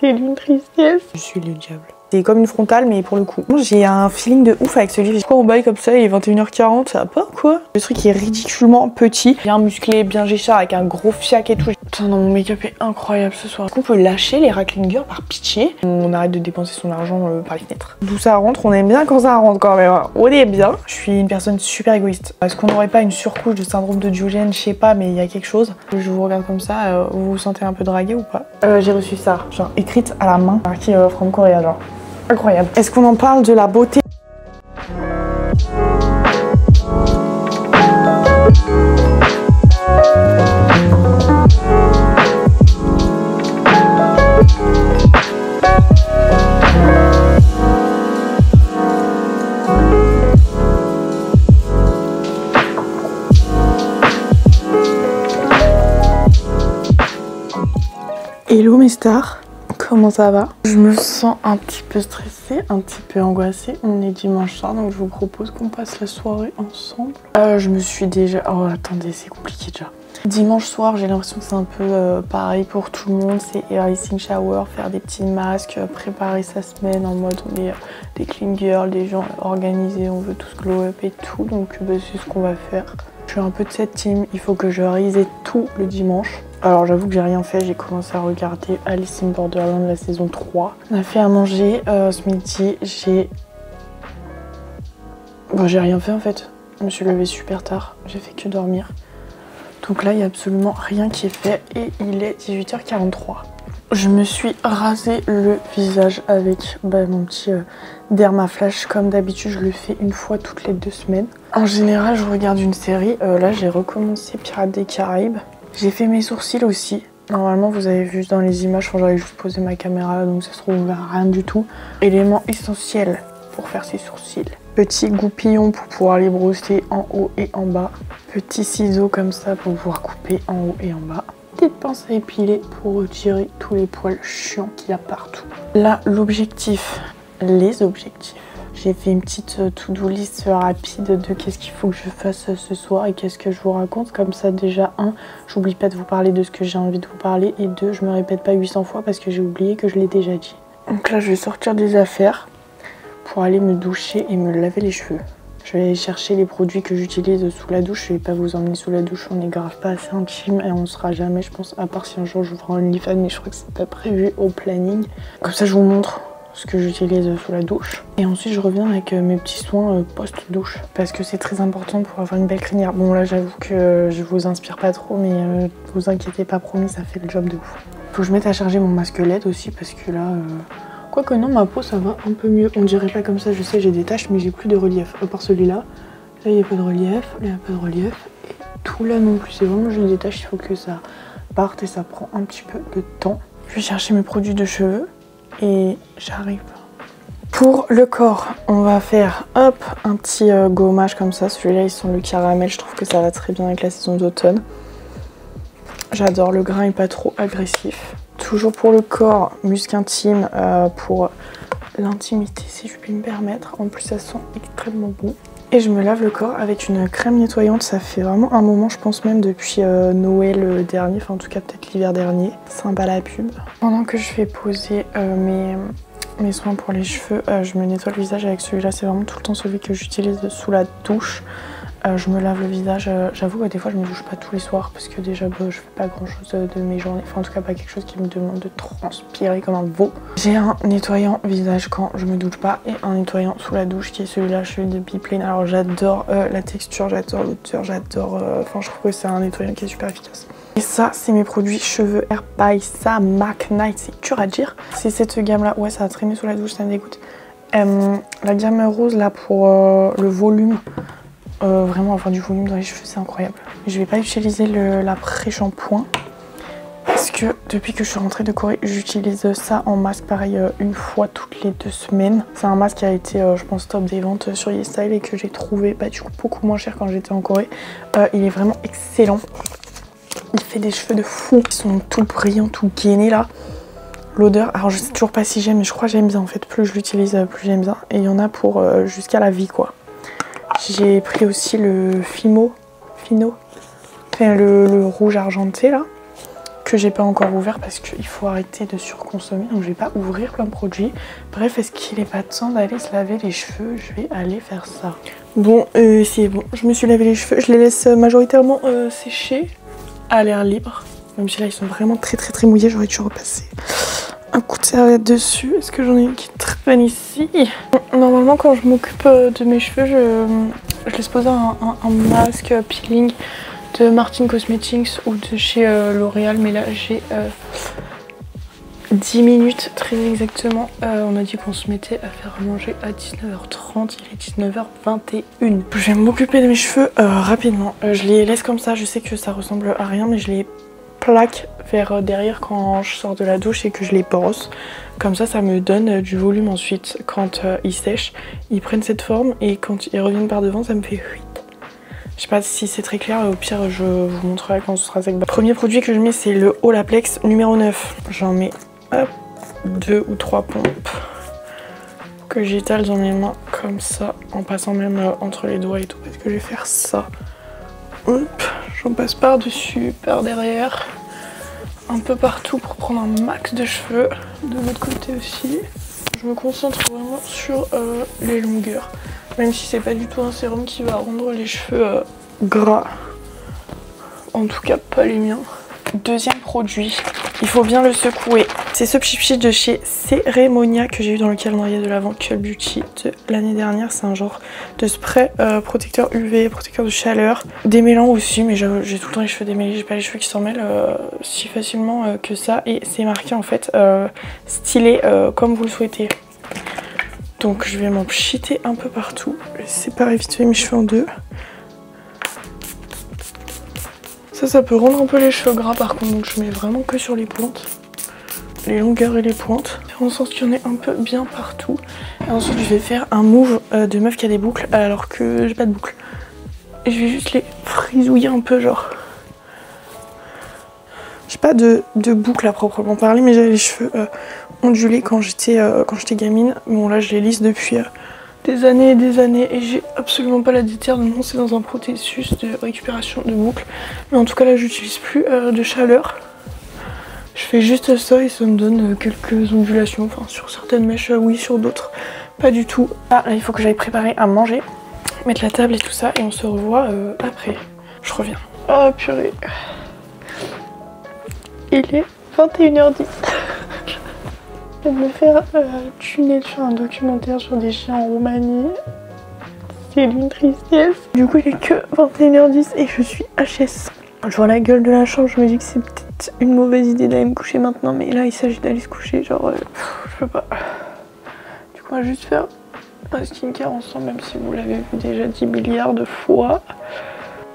C'est d'une tristesse. Je suis le diable. C'est comme une frontale, mais pour le coup. J'ai un feeling de ouf avec ce livre. Quand on baille comme ça, il est 21h40, ça va pas quoi. Le truc est ridiculement petit, bien musclé, bien géchard, avec un gros fiac et tout. Putain, non, mon make-up est incroyable ce soir. Est-ce qu'on peut lâcher les Racklingers par pitié? On arrête de dépenser son argent par les fenêtres. D'où ça rentre, on aime bien quand ça rentre quand même. On est bien. Je suis une personne super égoïste. Est-ce qu'on n'aurait pas une surcouche de syndrome de Diogène? Je sais pas, mais il y a quelque chose. Je vous regarde comme ça, vous vous sentez un peu dragué ou pas? J'ai reçu ça, genre écrite à la main, marqué from Korea, genre. Incroyable. Est-ce qu'on en parle de la beauté? Hello mes stars, comment ça va? Je me sens un petit peu stressée, un petit peu angoissée. On est dimanche soir, donc je vous propose qu'on passe la soirée ensemble. Je me suis déjà... Oh attendez, c'est compliqué déjà. Dimanche soir, j'ai l'impression que c'est un peu pareil pour tout le monde. C'est icing shower, faire des petits masques, préparer sa semaine en mode on est des clean girls, des gens organisés, on veut tous glow up et tout. Donc c'est ce qu'on va faire. Je suis un peu de cette team, il faut que je réalise tout le dimanche. Alors j'avoue que j'ai rien fait, j'ai commencé à regarder Alice in Borderland la saison 3. On a fait à manger ce midi, j'ai rien fait en fait. Je me suis levée super tard, j'ai fait que dormir. Donc là il n'y a absolument rien qui est fait et il est 18h43. Je me suis rasé le visage avec mon petit Dermaflash. Comme d'habitude, je le fais une fois toutes les 2 semaines. En général, je regarde une série. Là, j'ai recommencé Pirates des Caraïbes. J'ai fait mes sourcils aussi. Normalement, vous avez vu dans les images, j'avais juste posé ma caméra là, donc ça se trouve on verra rien du tout. Élément essentiel pour faire ses sourcils. Petit goupillon pour pouvoir les brosser en haut et en bas. Petit ciseau comme ça pour pouvoir couper en haut et en bas. Petite pince à épiler pour retirer tous les poils chiants qu'il y a partout. Là, l'objectif, les objectifs. J'ai fait une petite to-do list rapide de qu'est-ce qu'il faut que je fasse ce soir et qu'est-ce que je vous raconte. Comme ça, déjà, 1, j'oublie pas de vous parler de ce que j'ai envie de vous parler. Et 2, je me répète pas 800 fois parce que j'ai oublié que je l'ai déjà dit. Donc là, je vais sortir des affaires pour aller me doucher et me laver les cheveux. Je vais aller chercher les produits que j'utilise sous la douche. Je vais pas vous emmener sous la douche, on est grave pas assez intime et on sera jamais, je pense, à part si un jour je ferai un OnlyFans, mais je crois que c'est pas prévu au planning. Comme ça, je vous montre ce que j'utilise sous la douche. Et ensuite, je reviens avec mes petits soins post-douche parce que c'est très important pour avoir une belle crinière. Bon, là, j'avoue que je vous inspire pas trop, mais vous inquiétez pas, promis, ça fait le job de ouf. Faut que je mette à charger mon masque LED aussi parce que là... Quoique non, ma peau ça va un peu mieux. On dirait pas comme ça, je sais, j'ai des taches, mais j'ai plus de relief. À part celui-là, là il n'y a pas de relief, là il n'y a pas de relief. Et tout là non plus, c'est vraiment juste des taches, il faut que ça parte et ça prend un petit peu de temps. Je vais chercher mes produits de cheveux et j'arrive. Pour le corps, on va faire hop un petit gommage comme ça. Celui-là, il sent le caramel, je trouve que ça va très bien avec la saison d'automne. J'adore, le grain est pas trop agressif. Toujours pour le corps, musc intime pour l'intimité si je puis me permettre. En plus ça sent extrêmement bon. Et je me lave le corps avec une crème nettoyante. Ça fait vraiment un moment, je pense même depuis Noël dernier, enfin en tout cas peut-être l'hiver dernier. Sympa la pub. Pendant que je fais poser mes soins pour les cheveux, je me nettoie le visage avec celui-là. C'est vraiment tout le temps celui que j'utilise sous la douche. Je me lave le visage, j'avoue que des fois je me douche pas tous les soirs parce que déjà je fais pas grand chose de mes journées, enfin en tout cas pas quelque chose qui me demande de transpirer comme un veau. J'ai un nettoyant visage quand je me douche pas et un nettoyant sous la douche qui est celui-là, celui de Biplane. Alors j'adore la texture, j'adore l'odeur, j'adore, enfin je trouve que c'est un nettoyant qui est super efficace. Et ça c'est mes produits cheveux Air by Mac Night, c'est dur à dire. C'est cette gamme là, ouais ça a traîné sous la douche, ça me dégoûte. La gamme rose là pour le volume. Vraiment avoir du volume dans les cheveux c'est incroyable. Je vais pas utiliser l'après-shampoing parce que depuis que je suis rentrée de Corée j'utilise ça en masque pareil une fois toutes les 2 semaines. C'est un masque qui a été je pense top des ventes sur YesStyle et que j'ai trouvé du coup beaucoup moins cher quand j'étais en Corée. Il est vraiment excellent. Il fait des cheveux de fou. Ils sont tout brillants, tout gainés là. L'odeur, alors je sais toujours pas si j'aime mais je crois que j'aime bien en fait. Plus je l'utilise plus j'aime bien. Et il y en a pour jusqu'à la vie quoi. J'ai pris aussi le Fino, enfin le rouge argenté là, que j'ai pas encore ouvert parce qu'il faut arrêter de surconsommer, donc je vais pas ouvrir plein de produits. Bref, est-ce qu'il est pas temps d'aller se laver les cheveux? Je vais aller faire ça. Bon, c'est bon, je me suis lavé les cheveux, je les laisse majoritairement sécher à l'air libre. Même si là ils sont vraiment très mouillés, j'aurais dû repasser un coup de serviette dessus. Est-ce que j'en ai une qui traîne ici? Normalement quand je m'occupe de mes cheveux, je laisse poser un masque peeling de Martin Cosmetics ou de chez L'Oréal, mais là j'ai 10 minutes très exactement. On m'a dit qu'on se mettait à faire manger à 19h30, il est 19h21. Je vais m'occuper de mes cheveux rapidement. Je les laisse comme ça, je sais que ça ressemble à rien, mais je les plaque vers derrière quand je sors de la douche et que je les brosse. Comme ça, ça me donne du volume ensuite. Quand ils sèchent, ils prennent cette forme et quand ils reviennent par devant, ça me fait huit. Je sais pas si c'est très clair, au pire je vous montrerai quand ce sera sec. Le premier produit que je mets c'est le Olaplex numéro 9. J'en mets hop, 2 ou 3 pompes que j'étale dans mes mains comme ça, en passant même entre les doigts et tout, parce que je vais faire ça. Hop, j'en passe par dessus, par derrière, un peu partout pour prendre un max de cheveux. De l'autre côté aussi. Je me concentre vraiment sur les longueurs. Même si c'est pas du tout un sérum qui va rendre les cheveux gras. En tout cas pas les miens. Deuxième produit, il faut bien le secouer. C'est ce pchit de chez Ceremonia que j'ai eu dans le calendrier de l'Avent Cult Beauty de l'année dernière. C'est un genre de spray protecteur UV, protecteur de chaleur. Démêlant aussi, mais j'ai tout le temps les cheveux démêlés. J'ai pas les cheveux qui s'en mêlent si facilement que ça. Et c'est marqué en fait stylé comme vous le souhaitez. Donc je vais m'en pchiter un peu partout. Je vais séparer vite fait mes cheveux en deux. Ça peut rendre un peu les cheveux gras par contre, donc je mets vraiment que sur les pointes. Les longueurs et les pointes. Faire en sorte qu'il y en ait un peu bien partout. Et ensuite je vais faire un move de meuf qui a des boucles alors que j'ai pas de boucles. Et je vais juste les frisouiller un peu genre. J'ai pas de boucles à proprement parler, mais j'avais les cheveux ondulés quand j'étais gamine. Bon là je les lisse depuis des années et des années et j'ai absolument pas la déterre de me lancer dans un processus de récupération de boucles. Mais en tout cas là j'utilise plus de chaleur. Je fais juste ça et ça me donne quelques ondulations. Enfin sur certaines mèches oui, sur d'autres pas du tout. Ah là il faut que j'aille préparer à manger, mettre la table et tout ça et on se revoit après. Je reviens. Oh purée. Il est 21h10. Je vais me faire tuner sur un documentaire sur des chiens en Roumanie. C'est d'une tristesse. Du coup, il est que 21h10 et je suis HS. Je vois la gueule de la chambre, je me dis que c'est peut-être une mauvaise idée d'aller me coucher maintenant. Mais là, il s'agit d'aller se coucher. Genre, je peux pas. Du coup, on va juste faire un skincare ensemble, même si vous l'avez vu déjà 10 milliards de fois.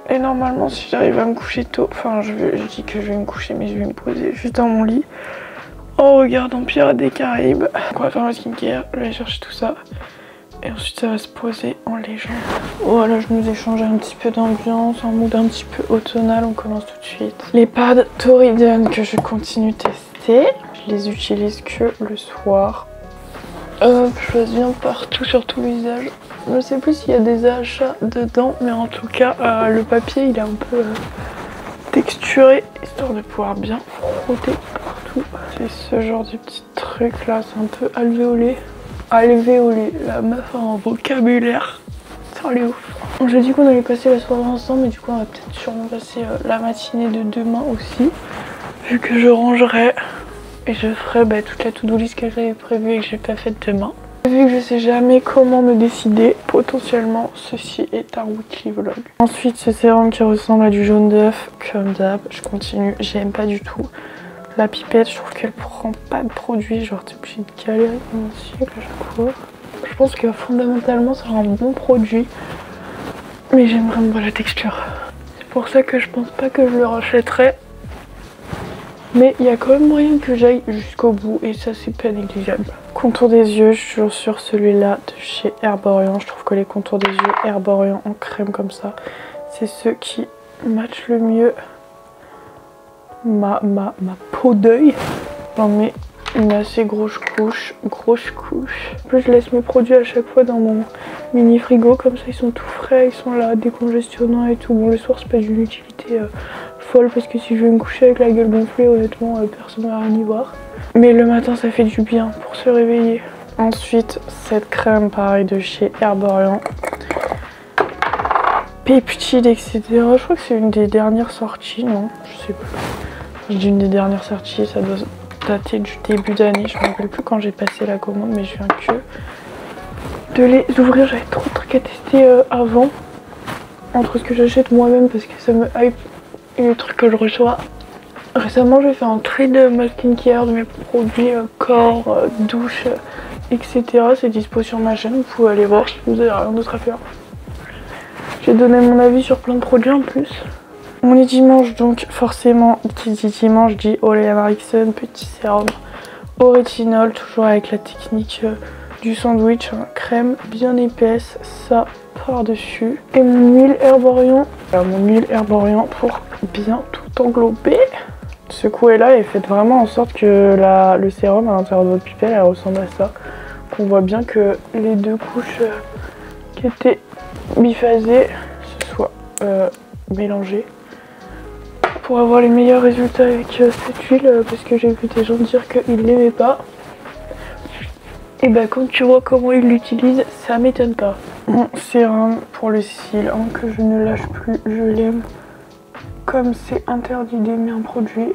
Et normalement, si j'arrive à me coucher tôt, enfin, je dis que je vais me coucher, mais je vais me poser juste dans mon lit. En regardant Pirates des Caraïbes. On va faire le skincare, je vais aller chercher tout ça. Et ensuite ça va se poser en légende. Voilà, je nous ai changé un petit peu d'ambiance, en mood un petit peu automnal, on commence tout de suite. Les pads Toriden que je continue de tester. Je les utilise que le soir. Je passe bien partout sur tout le visage. Je ne sais plus s'il y a des achats dedans, mais en tout cas le papier il est un peu texturé, histoire de pouvoir bien frotter partout. C'est ce genre de petit truc là, c'est un peu alvéolé. Alvéolé, la meuf a un vocabulaire. Ça est ouf. J'ai dit qu'on allait passer la soirée ensemble, mais du coup on va peut-être sûrement passer la matinée de demain aussi. Vu que je rangerai et je ferai toute la to-do list que j'avais prévue et que j'ai pas faite demain. Vu que je sais jamais comment me décider, potentiellement ceci est un weekly vlog. Ensuite ce sérum qui ressemble à du jaune d'œuf, comme d'hab, je continue, j'aime pas du tout. La pipette, je trouve qu'elle prend pas de produit, genre t'es obligé de galérer comme un siècle à chaque fois. Je pense que fondamentalement c'est un bon produit, mais j'aime vraiment pas la texture. C'est pour ça que je pense pas que je le rachèterai. Mais il y a quand même moyen que j'aille jusqu'au bout et ça c'est pas négligeable. Contour des yeux, je suis toujours sur celui-là de chez Herborian. Je trouve que les contours des yeux Herborian en crème comme ça, c'est ceux qui matchent le mieux ma peau d'œil. J'en mets une assez grosse couche. En plus je laisse mes produits à chaque fois dans mon mini frigo, comme ça ils sont tout frais, ils sont là décongestionnants et tout. Bon le soir c'est pas d'une utilité folle parce que si je vais me coucher avec la gueule gonflée, honnêtement, personne ne va rien y voir. Mais le matin, ça fait du bien pour se réveiller. Ensuite, cette crème, pareil, de chez Herborian. Peptide, etc. Je crois que c'est une des dernières sorties, non? Je sais pas. Je dis une des dernières sorties, ça doit dater du début d'année. Je me rappelle plus quand j'ai passé la commande, mais je viens que de les ouvrir. J'avais trop de trucs à tester avant. Entre ce que j'achète moi-même parce que ça me hype et les trucs que je reçois. Récemment, j'ai fait un trade de ma skincare, de mes produits corps, douche, etc. C'est dispo sur ma chaîne, vous pouvez aller voir si vous avez rien d'autre à faire. J'ai donné mon avis sur plein de produits en plus. On est dimanche, donc forcément, qui dit dimanche dit Ole Henriksen, petit sérum au rétinol, toujours avec la technique du sandwich, hein, crème bien épaisse, ça par-dessus. Et mon huile Herborian, pour bien tout englober. Ce couet-là est fait vraiment en sorte que le sérum à l'intérieur de votre pupille, elle ressemble à ça. On voit bien que les deux couches qui étaient biphasées se soient mélangées pour avoir les meilleurs résultats avec cette huile, parce que j'ai vu des gens dire qu'ils ne l'aimaient pas. Et bah quand tu vois comment ils l'utilisent, ça m'étonne pas. Mon sérum pour les cils, hein, que je ne lâche plus, je l'aime. Comme c'est interdit d'aimer un produit.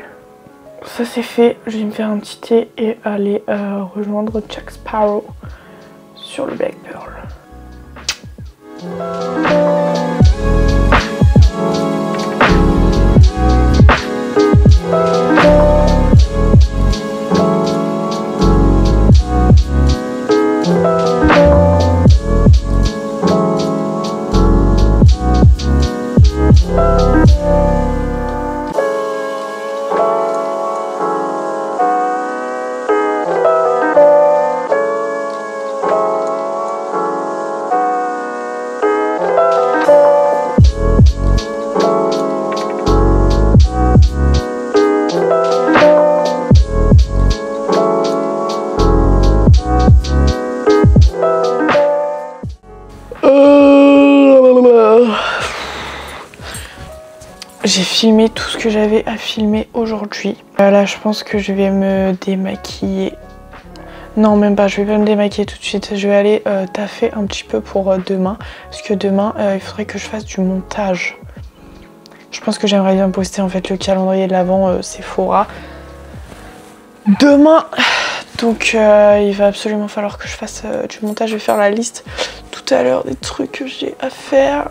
Ça c'est fait, je vais me faire un petit thé et aller rejoindre Jack Sparrow sur le Black Pearl. J'ai filmé tout ce que j'avais à filmer aujourd'hui. Là, je pense que je vais me démaquiller. Non, même pas, je vais pas me démaquiller tout de suite. Je vais aller taffer un petit peu pour demain. Parce que demain, il faudrait que je fasse du montage. Je pense que j'aimerais bien poster en fait le calendrier de l'Avent Sephora demain. Donc il va absolument falloir que je fasse du montage. Je vais faire la liste tout à l'heure des trucs que j'ai à faire.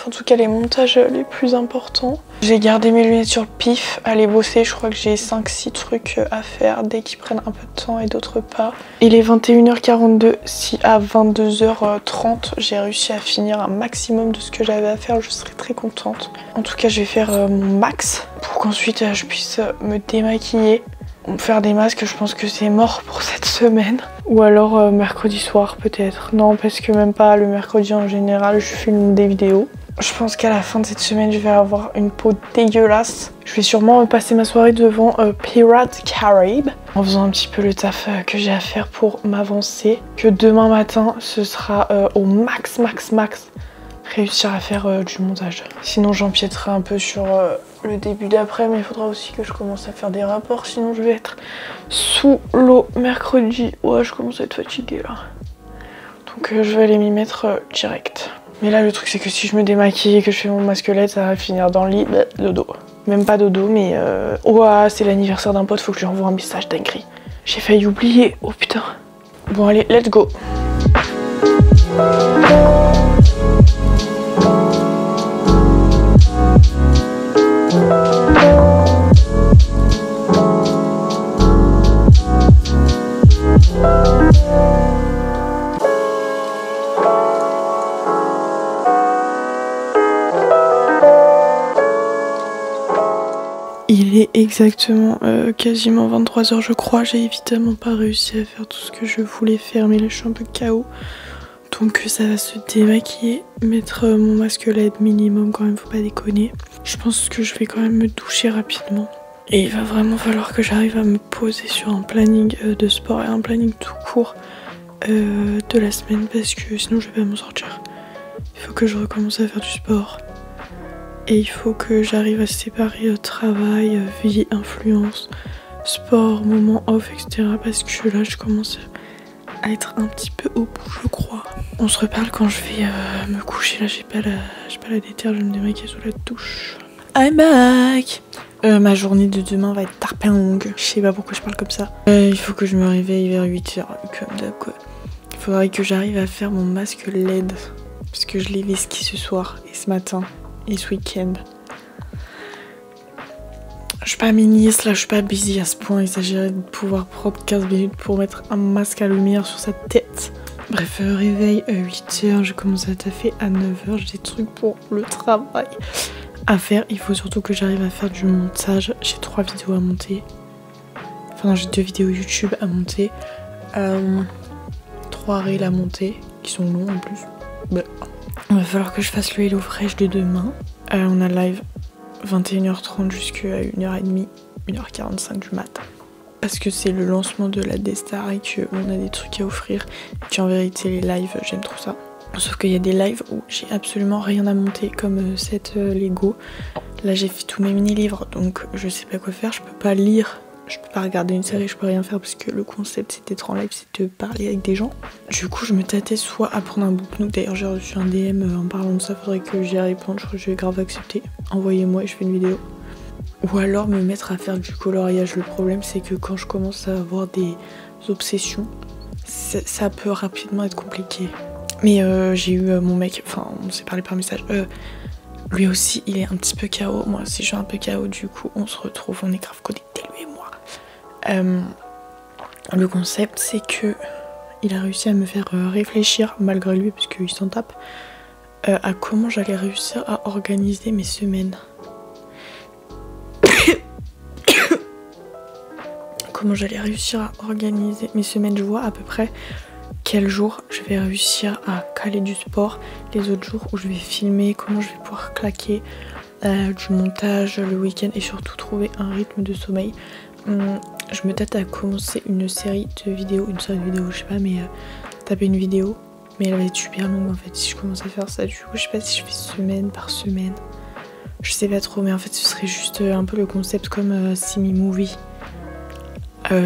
En tout cas les montages les plus importants. J'ai gardé mes lunettes sur le pif, aller bosser, je crois que j'ai 5-6 trucs à faire dès qu'ils prennent un peu de temps et d'autres pas. Il est 21h42, si à 22h30 j'ai réussi à finir un maximum de ce que j'avais à faire, je serais très contente. En tout cas je vais faire mon max pour qu'ensuite je puisse me démaquiller. Faire des masques, je pense que c'est mort pour cette semaine. Ou alors mercredi soir peut-être. Non, parce que même pas le mercredi en général, je filme des vidéos. Je pense qu'à la fin de cette semaine, je vais avoir une peau dégueulasse. Je vais sûrement passer ma soirée devant Pirates Caraïbes en faisant un petit peu le taf que j'ai à faire pour m'avancer. Que demain matin, ce sera au max réussir à faire du montage. Sinon, j'empiéterai un peu sur le début d'après, mais il faudra aussi que je commence à faire des rapports, sinon je vais être sous l'eau mercredi. Ouais, je commence à être fatiguée là. Donc je vais aller m'y mettre direct. Mais là, le truc, c'est que si je me démaquille et que je fais mon masquelette, ça va finir dans le lit, dodo. Même pas dodo, mais ouah, c'est l'anniversaire d'un pote, faut que je lui envoie un message dinguerie. J'ai failli oublier, oh putain. Bon allez, let's go. Il est exactement quasiment 23h je crois, j'ai évidemment pas réussi à faire tout ce que je voulais faire, mais là je suis un peu KO. Donc ça va se démaquiller, mettre mon masque LED minimum quand même, faut pas déconner. Je pense que je vais quand même me doucher rapidement. Et il va vraiment falloir que j'arrive à me poser sur un planning de sport et un planning tout court de la semaine, parce que sinon je vais pas m'en sortir. Il faut que je recommence à faire du sport. Et il faut que j'arrive à séparer travail, vie, influence, sport, moment off, etc. Parce que là je commence à être un petit peu au bout, je crois. On se reparle quand je vais me coucher. Là j'ai pas la déterre, je vais me démaquiller sous la douche. I'm back. Ma journée de demain va être tarpin longue. Je sais pas pourquoi je parle comme ça. Il faut que je me réveille vers 8h comme d'hab quoi. Il faudrait que j'arrive à faire mon masque LED. Parce que je l'ai vesqué ce soir et ce matin et ce week-end. Je suis pas ministre là, je suis pas busy à ce point. Il s'agirait de pouvoir prendre 15 minutes pour mettre un masque à lumière sur sa tête. Bref, réveil 8h, je commence à taffer à 9h. J'ai des trucs pour le travail à faire. Il faut surtout que j'arrive à faire du montage. J'ai 3 vidéos à monter. Enfin non, j'ai 2 vidéos YouTube à monter. 3 reels à monter, qui sont longs en plus. Bah. Il va falloir que je fasse le Hello Fresh de demain. On a live 21h30 jusqu'à 1h30, 1h45 du matin. Parce que c'est le lancement de la D-Star et qu'on a des trucs à offrir. Et qu'en vérité, les lives, j'aime trop ça. Sauf qu'il y a des lives où j'ai absolument rien à monter, comme cette Lego. Là, j'ai fait tous mes mini-livres, donc je sais pas quoi faire. Je peux pas lire, je peux pas regarder une série, je peux rien faire parce que le concept, c'est d'être en live, c'est de parler avec des gens. Du coup, je me tâtais soit à prendre un booknook. D'ailleurs, j'ai reçu un DM en parlant de ça, faudrait que j'y réponde. Je crois que je vais grave accepter. Envoyez-moi et je fais une vidéo. Ou alors me mettre à faire du coloriage. Le problème, c'est que quand je commence à avoir des obsessions, ça peut rapidement être compliqué. Mais j'ai eu mon mec, enfin on s'est parlé par message, lui aussi il est un petit peu KO, moi aussi je suis un peu KO, du coup on se retrouve, on est grave connectés lui et moi. Le concept c'est que il a réussi à me faire réfléchir, malgré lui parce qu'il s'en tape, à comment j'allais réussir à organiser mes semaines. Comment j'allais réussir à organiser mes semaines, je vois à peu près quel jour je vais réussir à caler du sport, les autres jours où je vais filmer, comment je vais pouvoir claquer du montage le week-end et surtout trouver un rythme de sommeil. Je me tâte à commencer une série de vidéos, je sais pas, mais taper une vidéo, mais elle va être super longue en fait si je commence à faire ça. Du coup je sais pas si je fais semaine par semaine, je sais pas trop, mais en fait ce serait juste un peu le concept comme Simi Movie.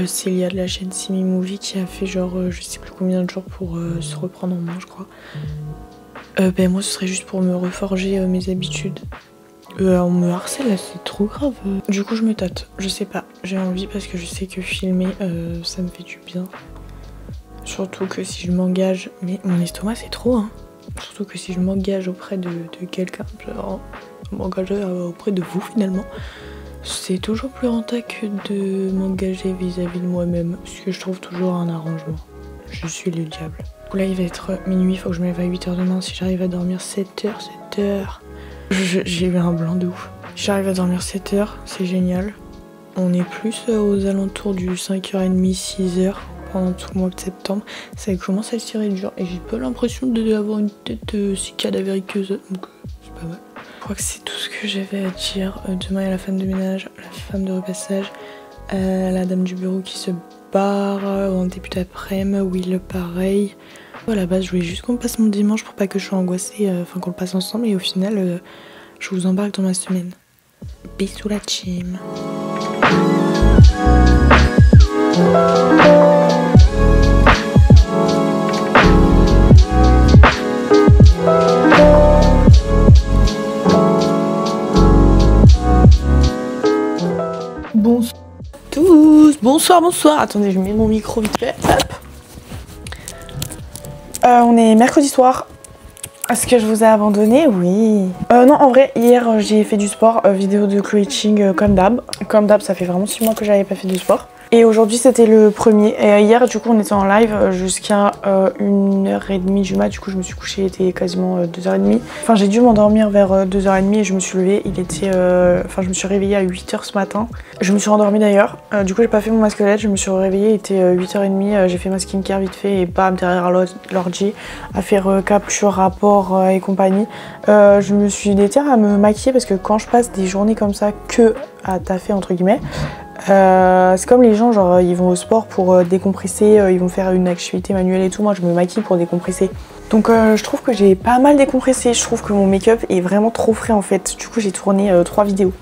C'est Lia de la chaîne Simi Movie qui a fait genre je sais plus combien de jours pour se reprendre en main je crois. Ben moi ce serait juste pour me reforger mes habitudes. On me harcèle là, c'est trop grave. Du coup je me tâte, je sais pas, j'ai envie parce que je sais que filmer ça me fait du bien. Surtout que si je m'engage, mais mon estomac c'est trop hein. Surtout que si je m'engage auprès de quelqu'un, genre m'engager auprès de vous finalement. C'est toujours plus rentable que de m'engager vis-à-vis de moi-même, ce que je trouve toujours un arrangement. Je suis le diable. Là il va être minuit, il faut que je me lève à 8h demain. Si j'arrive à dormir 7h. J'ai eu un blanc de ouf. Si j'arrive à dormir 7h, c'est génial. On est plus aux alentours du 5h30, 6h pendant tout le mois de septembre. Ça commence à se tirer dur et j'ai pas l'impression d'avoir une tête si cadavériqueuse, donc c'est pas mal. Je crois que c'est tout ce que j'avais à dire. Demain il y a la femme de ménage, la femme de repassage, la dame du bureau qui se barre en début d'après-midi, Will pareil. À la base je voulais juste qu'on passe mon dimanche pour pas que je sois angoissée, enfin qu'on le passe ensemble et au final je vous embarque dans ma semaine. Bisous la team. Bonsoir tous, bonsoir. Attendez, je mets mon micro vite fait. Hop. On est mercredi soir. Est-ce que je vous ai abandonné? Oui. Non, en vrai, hier j'ai fait du sport, vidéo de Chloé Ching comme d'hab. Comme d'hab, ça fait vraiment 6 mois que j'avais pas fait du sport. Et aujourd'hui c'était le premier. Et hier du coup on était en live jusqu'à 1h30 du mat. Du coup je me suis couchée, il était quasiment 2h30. Enfin j'ai dû m'endormir vers 2h30 et je me suis levée. Il était... Enfin je me suis réveillée à 8h ce matin. Je me suis rendormie d'ailleurs. Du coup j'ai pas fait mon masque LED, je me suis réveillée, il était 8h30. J'ai fait ma skincare vite fait et bam derrière l'ordi à faire capture, rapport et compagnie. Je me suis déterre à me maquiller parce que quand je passe des journées comme ça que à taffer entre guillemets, C'est comme les gens, genre ils vont au sport pour décompresser, ils vont faire une activité manuelle et tout. Moi je me maquille pour décompresser. Donc je trouve que j'ai pas mal décompressé. Je trouve que mon make-up est vraiment trop frais en fait. Du coup j'ai tourné 3 vidéos.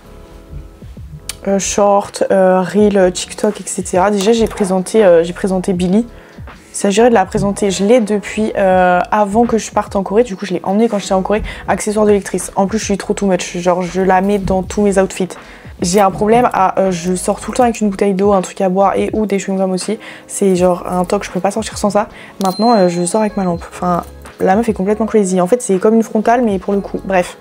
Short, reel, TikTok, etc. Déjà j'ai présenté Billy. Il s'agirait de la présenter. Je l'ai depuis avant que je parte en Corée. Du coup je l'ai emmenée quand j'étais en Corée. Accessoire de lectrice. En plus je suis trop too much. Genre je la mets dans tous mes outfits. J'ai un problème je sors tout le temps avec une bouteille d'eau, un truc à boire et ou des chewing-gums aussi. C'est genre un toc, je peux pas sortir sans ça. Maintenant je sors avec ma lampe. Enfin la meuf est complètement crazy. En fait c'est comme une frontale mais pour le coup. Bref.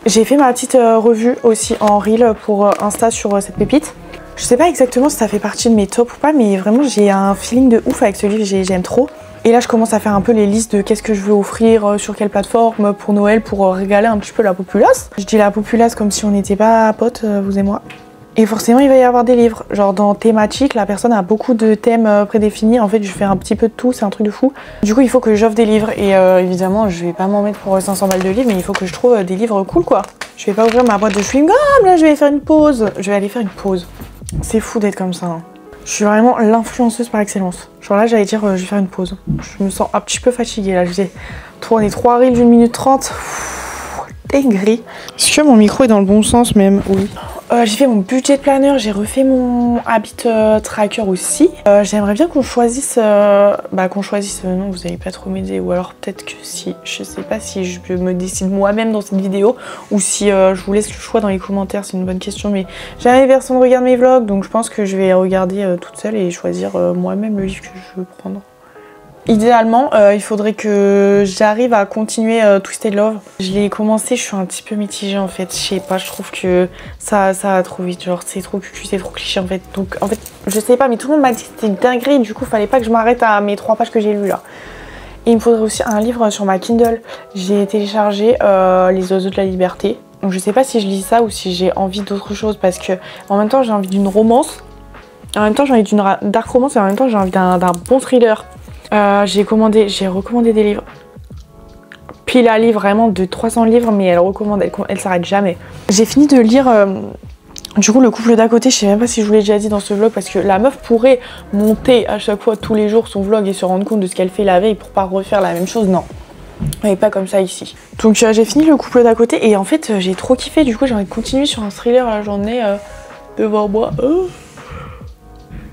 J'ai fait ma petite revue aussi en reel pour Insta sur cette pépite. Je sais pas exactement si ça fait partie de mes tops ou pas, mais vraiment j'ai un feeling de ouf avec ce livre, j'aime trop. Et là je commence à faire un peu les listes de qu'est-ce que je veux offrir, sur quelle plateforme pour Noël pour régaler un petit peu la populace. Je dis la populace comme si on n'était pas potes, vous et moi. Et forcément il va y avoir des livres, genre dans thématique, la personne a beaucoup de thèmes prédéfinis, en fait je fais un petit peu de tout, c'est un truc de fou. Du coup il faut que j'offre des livres et évidemment je vais pas m'en mettre pour 500 balles de livres, mais il faut que je trouve des livres cool quoi. Je vais pas ouvrir ma boîte de chewing-gum, là je vais faire une pause, je vais aller faire une pause. C'est fou d'être comme ça. Hein. Je suis vraiment l'influenceuse par excellence. Genre là j'allais dire je vais faire une pause. Je me sens un petit peu fatiguée là, j'ai tourné 3 reels d'1 minute 30. Dinguerie. Est-ce que mon micro est dans le bon sens même? Oui. J'ai fait mon budget planner, j'ai refait mon habit tracker aussi. J'aimerais bien qu'on choisisse, non vous allez pas trop m'aider, ou alors peut-être que si, je sais pas si je me décide moi-même dans cette vidéo ou si je vous laisse le choix dans les commentaires, c'est une bonne question, mais j'ai jamais personne regarde mes vlogs donc je pense que je vais regarder toute seule et choisir moi-même le livre que je veux prendre. Idéalement, il faudrait que j'arrive à continuer Twisted Love. Je l'ai commencé, je suis un petit peu mitigée en fait. Je sais pas, je trouve que ça va trop vite. Genre, c'est trop cucu, c'est trop cliché en fait. Donc, en fait, je sais pas, mais tout le monde m'a dit que c'était une dinguerie. Du coup, fallait pas que je m'arrête à mes 3 pages que j'ai lues là. Et il me faudrait aussi un livre sur ma Kindle. J'ai téléchargé Les Oiseaux de la Liberté. Donc, je sais pas si je lis ça ou si j'ai envie d'autre chose parce que en même temps, j'ai envie d'une romance. En même temps, j'ai envie d'une dark romance et en même temps, j'ai envie d'un bon thriller. J'ai recommandé des livres. Pile à livre vraiment de 300 livres, mais elle s'arrête jamais. J'ai fini de lire du coup Le couple d'à côté, je sais même pas si je vous l'ai déjà dit dans ce vlog parce que la meuf pourrait monter à chaque fois tous les jours son vlog et se rendre compte de ce qu'elle fait la veille pour pas refaire la même chose, non. Mais pas comme ça ici. Donc j'ai fini Le couple d'à côté et en fait j'ai trop kiffé, du coup j'ai envie de continuer sur un thriller, là j'en ai devant moi.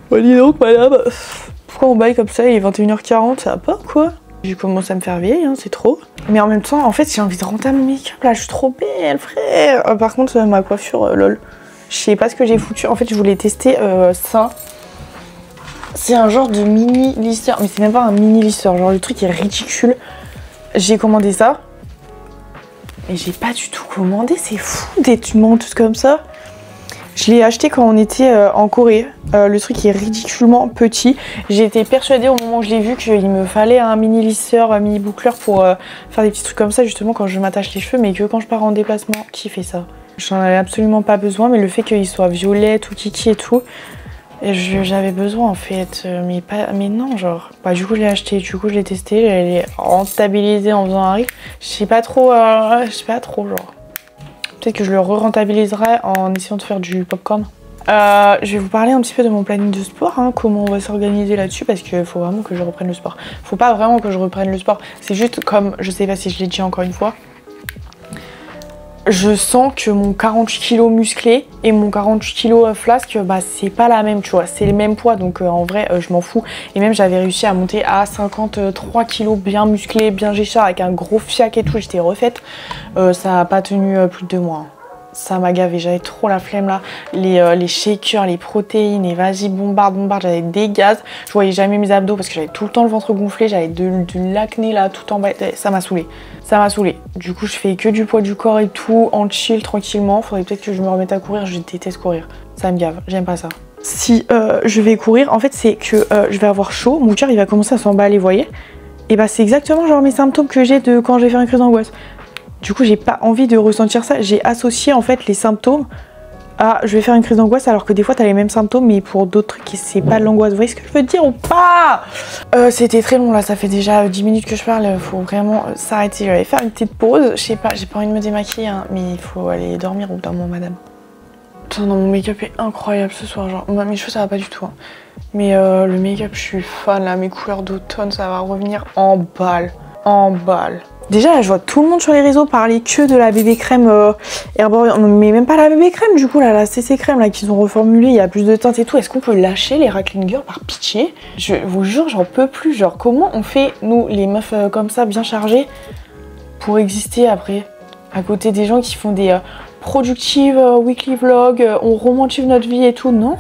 Dis donc madame, pourquoi on baille comme ça, il est 21h40, ça va pas quoi? J'ai commencé à me faire vieille, hein, c'est trop. Mais en même temps, en fait, j'ai envie de rentrer mon make-up là, je suis trop belle, frère. Par contre, ma coiffure, lol. Je sais pas ce que j'ai foutu. En fait, je voulais tester ça. C'est un genre de mini lisseur, mais c'est même pas un mini lisseur, genre le truc est ridicule. J'ai commandé ça. Mais j'ai pas du tout commandé, c'est fou d'être une menteuse comme ça. Je l'ai acheté quand on était en Corée. Le truc est ridiculement petit. J'ai été persuadée au moment où je l'ai vu qu'il me fallait un mini lisseur, un mini boucleur pour faire des petits trucs comme ça justement quand je m'attache les cheveux, mais que quand je pars en déplacement. Qui fait ça? J'en avais absolument pas besoin, mais le fait qu'il soit violet, tout kiki et tout, j'avais besoin en fait, mais non genre. Bah du coup je l'ai acheté, du coup je l'ai testé, je l'ai rentabilisé en faisant un reel. Je sais pas trop genre. Peut-être que je le re-rentabiliserai en essayant de faire du popcorn. Je vais vous parler un petit peu de mon planning de sport, hein, comment on va s'organiser là-dessus parce qu'il faut vraiment que je reprenne le sport. Faut pas vraiment que je reprenne le sport, c'est juste comme, je sais pas si je l'ai dit encore une fois, je sens que mon 48 kg musclé et mon 48 kg flasque, bah c'est pas la même, tu vois, c'est le même poids, donc en vrai je m'en fous. Et même j'avais réussi à monter à 53 kg bien musclé, bien géchard avec un gros fiac et tout, j'étais refaite. Ça a pas tenu plus de 2 mois. Ça m'a gavé, j'avais trop la flemme là. Les shakers, les protéines, et vas-y bombarde, j'avais des gaz. Je voyais jamais mes abdos parce que j'avais tout le temps le ventre gonflé, j'avais de l'acné là tout en bas, ça m'a saoulée. Ça m'a saoulée. Du coup je fais que du poids du corps et tout, en chill, tranquillement. Faudrait peut-être que je me remette à courir, je déteste courir. Ça me gave, j'aime pas ça. Si je vais courir, en fait c'est que je vais avoir chaud, mon cœur il va commencer à s'emballer, vous voyez. Et bah c'est exactement genre mes symptômes que j'ai de quand je vais faire une crise d'angoisse. Du coup j'ai pas envie de ressentir ça, j'ai associé en fait les symptômes à je vais faire une crise d'angoisse alors que des fois t'as les mêmes symptômes mais pour d'autres trucs c'est pas de l'angoisse, vous voyez ce que je veux dire ou pas? C'était très long là, ça fait déjà 10 minutes que je parle, faut vraiment s'arrêter, je vais faire une petite pause, je sais pas, j'ai pas envie de me démaquiller hein, mais il faut aller dormir au bout d'un moment madame. putain, non, mon make-up est incroyable ce soir. Genre, mes cheveux, ça va pas du tout. Hein. Mais le make-up, je suis fan là. Mes couleurs d'automne, ça va revenir en balle. En balle. Déjà, là, je vois tout le monde sur les réseaux parler que de la bébé crème Herborian. Mais même pas la bébé crème, du coup, là, la CC crème là qu'ils ont reformulée. Il y a plus de teintes et tout. Est-ce qu'on peut lâcher les Raclin Girl par pitié? Je vous jure, j'en peux plus. Genre, comment on fait, nous, les meufs comme ça, bien chargées, pour exister après? À côté des gens qui font des productive weekly vlog, on romantise notre vie et tout. Non!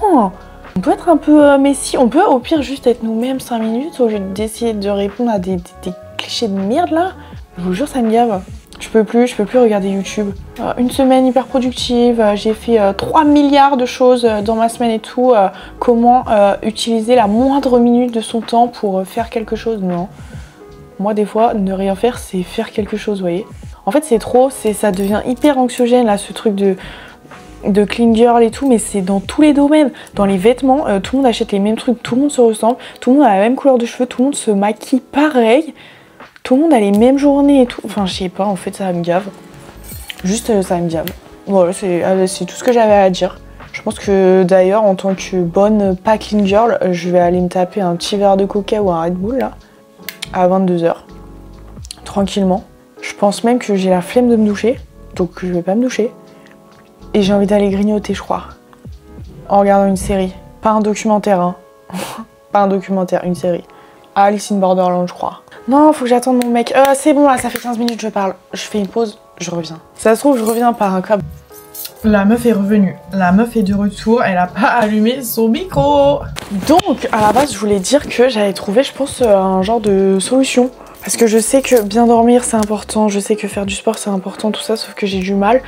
On peut être un peu messy. On peut au pire juste être nous-mêmes 5 minutes au lieu d'essayer de répondre à des clichés de merde là. Je vous jure, ça me gave. Je peux plus regarder YouTube. Une semaine hyper productive, j'ai fait 3 milliards de choses dans ma semaine et tout. Comment utiliser la moindre minute de son temps pour faire quelque chose? Non. Moi, des fois, ne rien faire, c'est faire quelque chose, vous voyez. En fait, c'est trop, ça devient hyper anxiogène là, ce truc de clean girl et tout, mais c'est dans tous les domaines. Dans les vêtements, tout le monde achète les mêmes trucs, tout le monde se ressemble, tout le monde a la même couleur de cheveux, tout le monde se maquille pareil. Tout le monde a les mêmes journées et tout. Enfin, je sais pas, en fait, ça me gave. Juste, ça me gave. Voilà, c'est tout ce que j'avais à dire. Je pense que d'ailleurs, en tant que bonne pas clean girl, je vais aller me taper un petit verre de coca ou un Red Bull, là, à 22 h. Tranquillement. Je pense même que j'ai la flemme de me doucher. Donc, je vais pas me doucher. Et j'ai envie d'aller grignoter, je crois. En regardant une série. Pas un documentaire, hein. Pas un documentaire, une série. Alice in Borderland, je crois. Non, faut que j'attende mon mec. C'est bon, là, ça fait 15 minutes, je parle. Je fais une pause, je reviens. Ça se trouve, je reviens par un câble. La meuf est revenue. La meuf est de retour. Elle a pas allumé son micro. Donc, à la base, je voulais dire que j'avais trouvé, je pense, un genre de solution. Parce que je sais que bien dormir, c'est important. Je sais que faire du sport, c'est important, tout ça. Sauf que j'ai du mal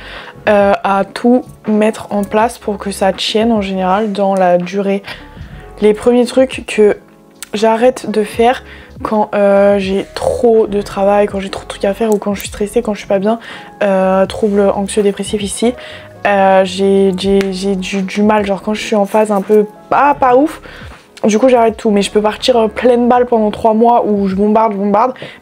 à tout mettre en place pour que ça tienne, en général, dans la durée. Les premiers trucs que j'arrête de faire quand j'ai trop de travail, quand j'ai trop de trucs à faire ou quand je suis stressée, quand je suis pas bien, troubles anxieux dépressifs ici, j'ai du mal, genre quand je suis en phase un peu pas ouf, du coup j'arrête tout. Mais je peux partir pleine balle pendant 3 mois où je bombarde,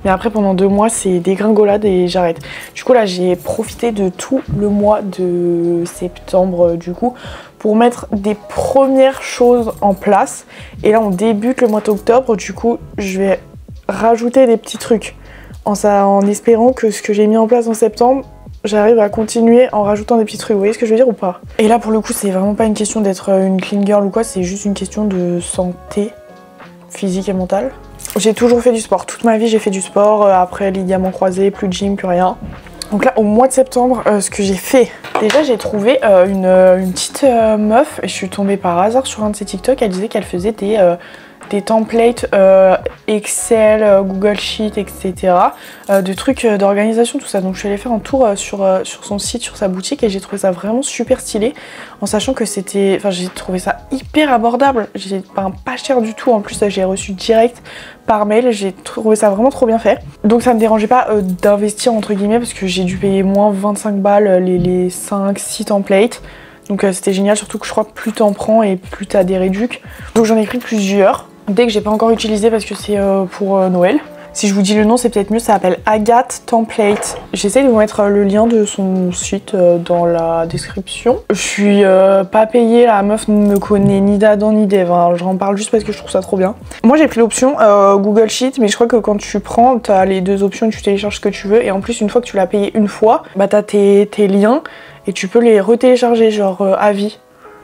mais après pendant 2 mois c'est dégringolade et j'arrête. Du coup là j'ai profité de tout le mois de septembre du coup pour mettre des premières choses en place. Et là on débute le mois d'octobre, du coup je vais rajouter des petits trucs en espérant que ce que j'ai mis en place en septembre, j'arrive à continuer en rajoutant des petits trucs. Vous voyez ce que je veux dire ou pas? Et là pour le coup c'est vraiment pas une question d'être une clean girl ou quoi, c'est juste une question de santé physique et mentale. J'ai toujours fait du sport, toute ma vie j'ai fait du sport, après ligaments croisés, plus de gym, plus rien. Donc là, au mois de septembre, ce que j'ai fait, déjà j'ai trouvé une petite meuf, et je suis tombée par hasard sur un de ses TikTok, elle disait qu'elle faisait des templates Excel, Google Sheet, etc. De trucs d'organisation, tout ça. Donc je suis allée faire un tour sur son site, sur sa boutique, et j'ai trouvé ça vraiment super stylé, en sachant que c'était... Enfin, j'ai trouvé ça hyper abordable, pas cher du tout, en plus j'ai reçu direct par mail, j'ai trouvé ça vraiment trop bien fait. Donc ça me dérangeait pas d'investir entre guillemets, parce que j'ai dû payer moins 25 balles les 5-6 templates. Donc c'était génial, surtout que je crois que plus t'en prends et plus t'as des réducs. Donc j'en ai pris plusieurs, des que j'ai pas encore utilisé parce que c'est pour Noël. Si je vous dis le nom, c'est peut-être mieux, ça s'appelle Agathe Template. J'essaie de vous mettre le lien de son site dans la description. Je suis pas payée, la meuf ne me connaît ni d'Adam ni d'Ève, hein. J'en parle juste parce que je trouve ça trop bien. Moi j'ai pris l'option Google Sheet, mais je crois que quand tu prends, t'as les deux options, tu télécharges ce que tu veux, et en plus une fois que tu l'as payé une fois, bah t'as tes liens et tu peux les retélécharger genre à vie.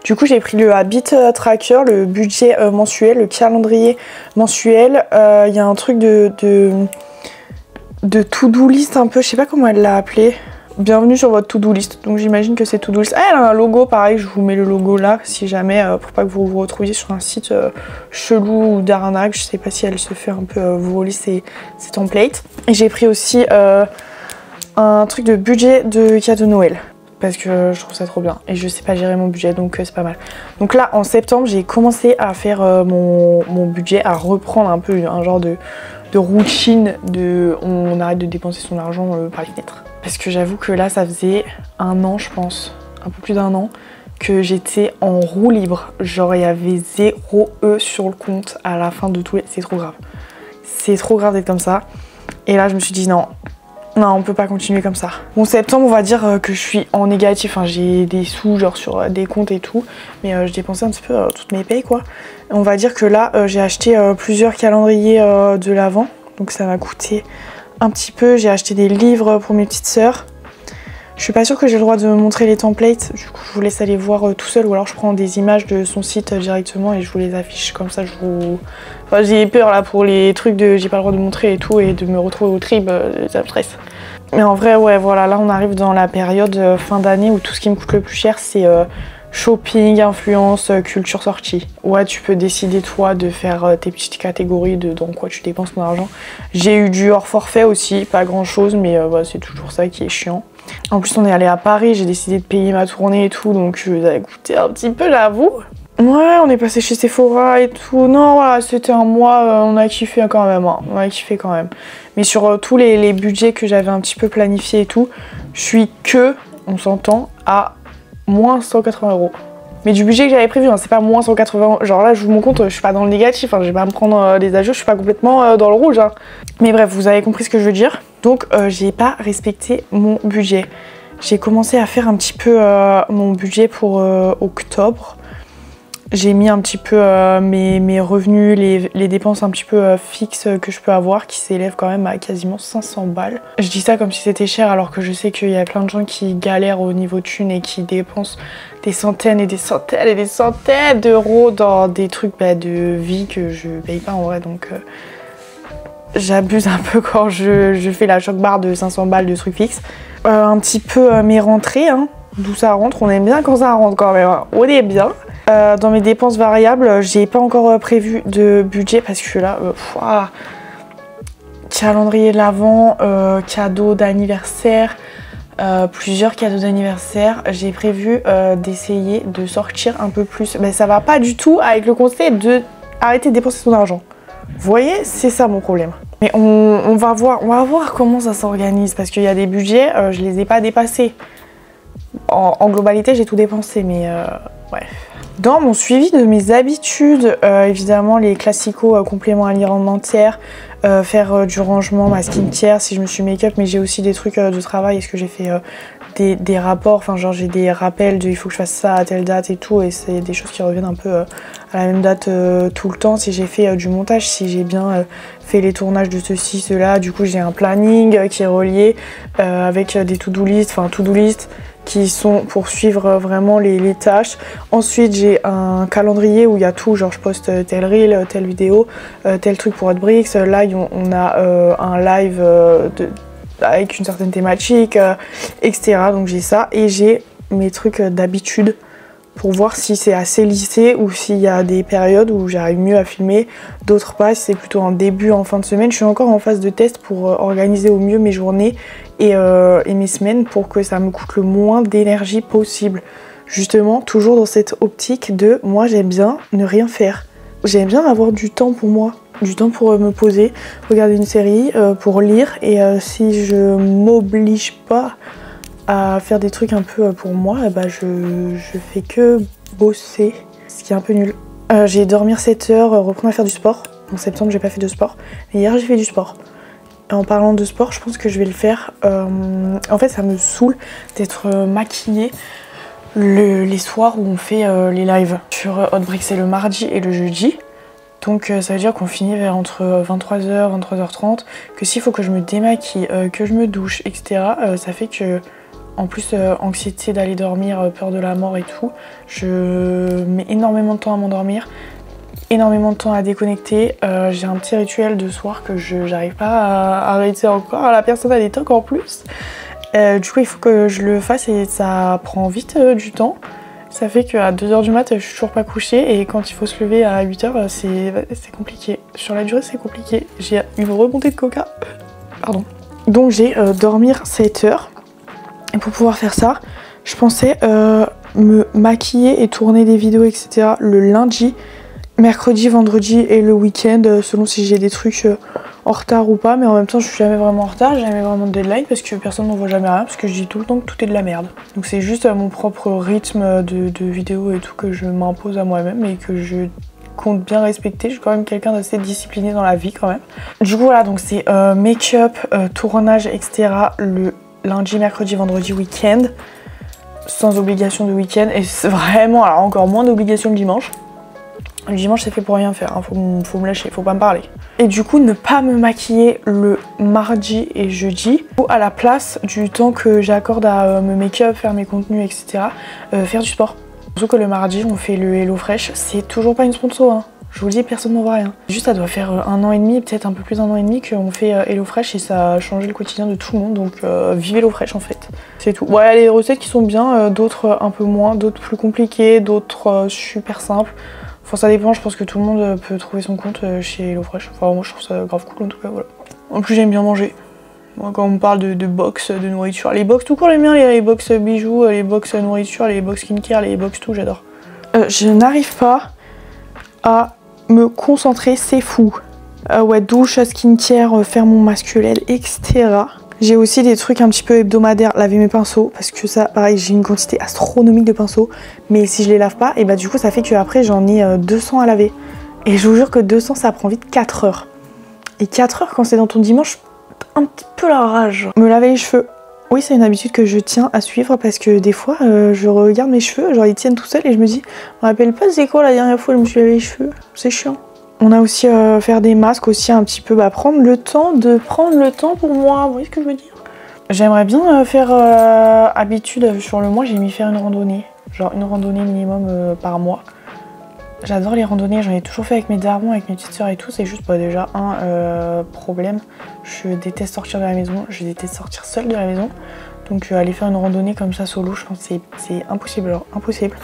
Du coup j'ai pris le Habit Tracker, le budget mensuel, le calendrier mensuel. Il y a un truc de to-do list un peu, je sais pas comment elle l'a appelé. Bienvenue sur votre to-do list, donc j'imagine que c'est to-do list. Ah, elle a un logo pareil, je vous mets le logo là si jamais, pour pas que vous vous retrouviez sur un site chelou ou d'arnaque. Je sais pas si elle se fait un peu vous voler ses templates. Et j'ai pris aussi un truc de budget de cadeau Noël, parce que je trouve ça trop bien et je sais pas gérer mon budget, donc c'est pas mal. Donc là en septembre j'ai commencé à faire mon budget, à reprendre un peu un genre de routine on arrête de dépenser son argent par les fenêtres. Parce que j'avoue que là ça faisait 1 an je pense, un peu plus d'1 an, que j'étais en roue libre. Genre il y avait 0 € sur le compte à la fin de tout. C'est trop grave. C'est trop grave d'être comme ça. Et là je me suis dit non, Non, on peut pas continuer comme ça. Bon, septembre, on va dire que je suis en négatif. Enfin, j'ai des sous genre sur des comptes et tout. Mais je dépensais un petit peu toutes mes payes quoi. On va dire que là, j'ai acheté plusieurs calendriers de l'Avent. Donc ça m'a coûté un petit peu. J'ai acheté des livres pour mes petites sœurs. Je suis pas sûre que j'ai le droit de montrer les templates, du coup je vous laisse aller voir tout seul ou alors je prends des images de son site directement et je vous les affiche comme ça. Enfin, j'ai peur là pour les trucs de j'ai pas le droit de montrer et tout et de me retrouver au trip, ça me stresse. Mais en vrai ouais voilà, là on arrive dans la période fin d'année où tout ce qui me coûte le plus cher c'est shopping, influence, culture sortie. Ouais, tu peux décider toi de faire tes petites catégories de dans quoi tu dépenses ton argent. J'ai eu du hors forfait aussi, pas grand chose mais bah, c'est toujours ça qui est chiant. En plus on est allé à Paris, j'ai décidé de payer ma tournée et tout, donc ça a coûté un petit peu j'avoue. Ouais, on est passé chez Sephora et tout. Non voilà, c'était un mois, on a kiffé quand même, hein. On a kiffé quand même. Mais sur tous les budgets que j'avais un petit peu planifiés et tout, je suis que, on s'entend, à moins 180 €. Mais du budget que j'avais prévu, hein, c'est pas moins 180 €. Genre là, je vous mon compte, je suis pas dans le négatif, hein, je vais pas me prendre des agios, je suis pas complètement dans le rouge. Hein. Mais bref, vous avez compris ce que je veux dire. Donc, j'ai pas respecté mon budget. J'ai commencé à faire un petit peu mon budget pour octobre. J'ai mis un petit peu mes revenus, les dépenses un petit peu fixes que je peux avoir qui s'élèvent quand même à quasiment 500 balles. Je dis ça comme si c'était cher alors que je sais qu'il y a plein de gens qui galèrent au niveau thunes et qui dépensent des centaines et des centaines et des centaines d'euros dans des trucs de vie que je paye pas en vrai. Donc j'abuse un peu quand je fais la choc barre de 500 balles de trucs fixes. Un petit peu mes rentrées, hein, d'où ça rentre. On aime bien quand ça rentre quand même, hein. On est bien. Dans mes dépenses variables, j'ai pas encore prévu de budget parce que là, calendrier de l'Avent, cadeaux d'anniversaire, plusieurs cadeaux d'anniversaire. J'ai prévu d'essayer de sortir un peu plus. Mais ça va pas du tout avec le conseil de arrêter de dépenser son argent. Vous voyez, c'est ça mon problème. Mais on va voir comment ça s'organise parce qu'il y a des budgets, je les ai pas dépassés. En globalité, j'ai tout dépensé, mais bref. Dans mon suivi de mes habitudes, évidemment les classicaux compléments alimentaires, faire du rangement, ma skincare si je me suis make-up, mais j'ai aussi des trucs de travail. Est-ce que j'ai fait des rapports, enfin genre j'ai des rappels de il faut que je fasse ça à telle date et tout, et c'est des choses qui reviennent un peu à la même date tout le temps. Si j'ai fait du montage, si j'ai bien fait les tournages de ceci, cela, du coup j'ai un planning qui est relié avec des to-do list, enfin to-do list qui sont pour suivre vraiment les tâches. Ensuite j'ai un calendrier où il y a tout, genre je poste tel reel, telle vidéo, tel truc pour Hotbricks. Là on a un live avec une certaine thématique, etc. Donc j'ai ça et j'ai mes trucs d'habitude pour voir si c'est assez lissé ou s'il y a des périodes où j'arrive mieux à filmer, d'autres pas, si c'est plutôt en début, en fin de semaine. Je suis encore en phase de test pour organiser au mieux mes journées et mes semaines pour que ça me coûte le moins d'énergie possible. Justement, toujours dans cette optique de moi j'aime bien ne rien faire. J'aime bien avoir du temps pour moi, du temps pour me poser, regarder une série, pour lire et si je m'oblige pas à faire des trucs un peu pour moi, je fais que bosser, ce qui est un peu nul. J'ai dormir 7 heures, reprendre à faire du sport. En septembre j'ai pas fait de sport, mais hier j'ai fait du sport. En parlant de sport, je pense que je vais le faire. En fait ça me saoule d'être maquillée les soirs où on fait les lives. Sur Hotbricks c'est le mardi et le jeudi. Donc ça veut dire qu'on finit vers entre 23h, 23h30, que s'il faut que je me démaquille, que je me douche, etc. Ça fait que, en plus anxiété d'aller dormir, peur de la mort et tout, je mets énormément de temps à m'endormir, énormément de temps à déconnecter. J'ai un petit rituel de soir que j'arrive pas à arrêter encore, la personne a des tocs en plus. Du coup il faut que je le fasse et ça prend vite du temps. Ça fait qu'à 2h du mat, je suis toujours pas couchée et quand il faut se lever à 8h, c'est compliqué. Sur la durée, c'est compliqué. J'ai une remontée de coca. Pardon. Donc j'ai dormir 7 heures. Et pour pouvoir faire ça, je pensais me maquiller et tourner des vidéos, etc. le lundi, mercredi, vendredi et le week-end, selon si j'ai des trucs en retard ou pas. Mais en même temps, je suis jamais vraiment en retard, j'ai jamais vraiment de deadline parce que personne n'envoie jamais rien, parce que je dis tout le temps que tout est de la merde. Donc c'est juste mon propre rythme de vidéo et tout que je m'impose à moi-même et que je compte bien respecter. Je suis quand même quelqu'un d'assez discipliné dans la vie quand même. Du coup voilà, donc c'est make-up, tournage, etc. le lundi, mercredi, vendredi, week-end. Sans obligation de week-end. Et c'est vraiment, alors encore moins d'obligation le dimanche. Le dimanche c'est fait pour rien faire, hein. Faut me lâcher, faut pas me parler. Et du coup ne pas me maquiller le mardi et jeudi à la place du temps que j'accorde à me make-up, faire mes contenus, etc. Faire du sport. Surtout que le mardi on fait le HelloFresh, c'est toujours pas une sponsor, hein. Je vous le dis, personne n'en voit rien. Juste ça doit faire 1 an et demi, peut-être un peu plus d'1 an et demi qu'on fait HelloFresh et ça a changé le quotidien de tout le monde, donc vive HelloFresh en fait. C'est tout. Ouais, il y a les recettes qui sont bien, d'autres un peu moins, d'autres plus compliquées, d'autres super simples. Enfin ça dépend, je pense que tout le monde peut trouver son compte chez HelloFresh. Enfin moi je trouve ça grave cool en tout cas, voilà. En plus j'aime bien manger. Moi, quand on me parle de box de nourriture, les box tout court les miens, les box bijoux, les box nourriture, les box skincare, les box tout, j'adore. Je n'arrive pas à me concentrer, c'est fou. Ouais, douche, skincare, faire mon masculin, etc. J'ai aussi des trucs un petit peu hebdomadaires, laver mes pinceaux, parce que ça, pareil, j'ai une quantité astronomique de pinceaux, mais si je les lave pas, et bah du coup ça fait qu'après j'en ai 200 à laver. Et je vous jure que 200 ça prend vite 4 heures. Et 4 heures quand c'est dans ton dimanche, un petit peu la rage. Me laver les cheveux. Oui, c'est une habitude que je tiens à suivre parce que des fois, je regarde mes cheveux, genre ils tiennent tout seuls et je me dis, je me rappelle pas c'est quoi la dernière fois que je me suis lavé les cheveux. C'est chiant. On a aussi faire des masques aussi un petit peu, prendre le temps pour moi, vous voyez ce que je veux dire? J'aimerais bien faire habitude sur le mois, j'ai mis faire une randonnée. Genre une randonnée minimum par mois. J'adore les randonnées, j'en ai toujours fait avec mes darons, avec mes petites soeurs et tout. C'est juste déjà un problème. Je déteste sortir de la maison, je déteste sortir seule de la maison. Donc aller faire une randonnée comme ça solo, je pense que c'est impossible, genre impossible.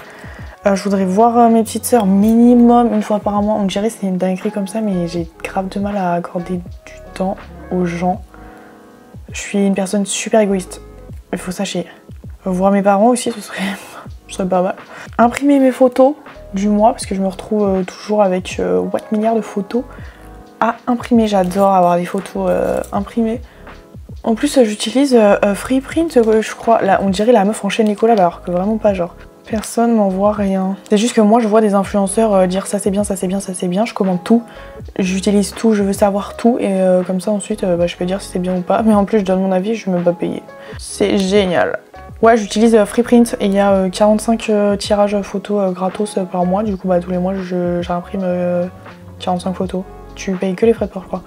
Je voudrais voir mes petites soeurs minimum une fois par mois. On dirait que c'est une dinguerie comme ça, mais j'ai grave de mal à accorder du temps aux gens. Je suis une personne super égoïste, il faut sachez. Voir mes parents aussi, ce serait pas mal. Imprimer mes photos du mois, parce que je me retrouve toujours avec what milliards de photos à imprimer. J'adore avoir des photos imprimées. En plus, j'utilise Freeprint, je crois. Là, on dirait la meuf en chaîne Nicolas, alors que vraiment pas, genre. Personne m'envoie rien. C'est juste que moi, je vois des influenceurs dire ça c'est bien, ça c'est bien, ça c'est bien. Je commande tout, j'utilise tout, je veux savoir tout. Et comme ça, ensuite, je peux dire si c'est bien ou pas. Mais en plus, je donne mon avis, je ne veux pas payer. C'est génial. Ouais, j'utilise Freeprint et il y a 45 tirages photos gratos par mois. Du coup, tous les mois, j'imprime 45 photos. Tu payes que les frais de port, je crois.